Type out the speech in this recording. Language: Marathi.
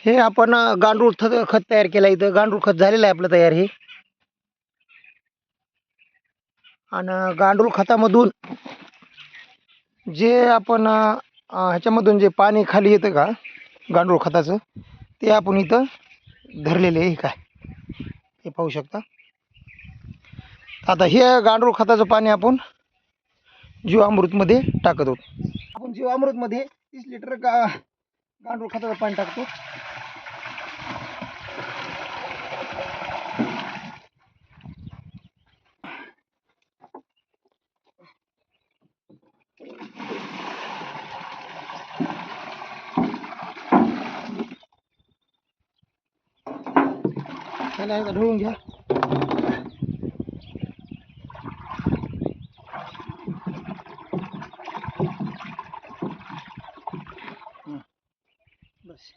हे आपण गांडूळ खत तयार केलं इथं. गांडूळ खत झालेलं आहे आपलं तयार हे. आणि गांडूळ खतामधून जे आपण ह्याच्यामधून जे पाणी खाली येतं का गांडूळ खताचं, ते आपण इथं धरलेले आहे. काय हे पाहू शकता. आता हे गांडूळ खताचं पाणी आपण जीवामृतमध्ये टाकत आहोत. आपण जीवामृतमध्ये 30 लिटर गांडूळ खताचं पाणी टाकतो. त्याला एकदा ढवळून घ्या. बस.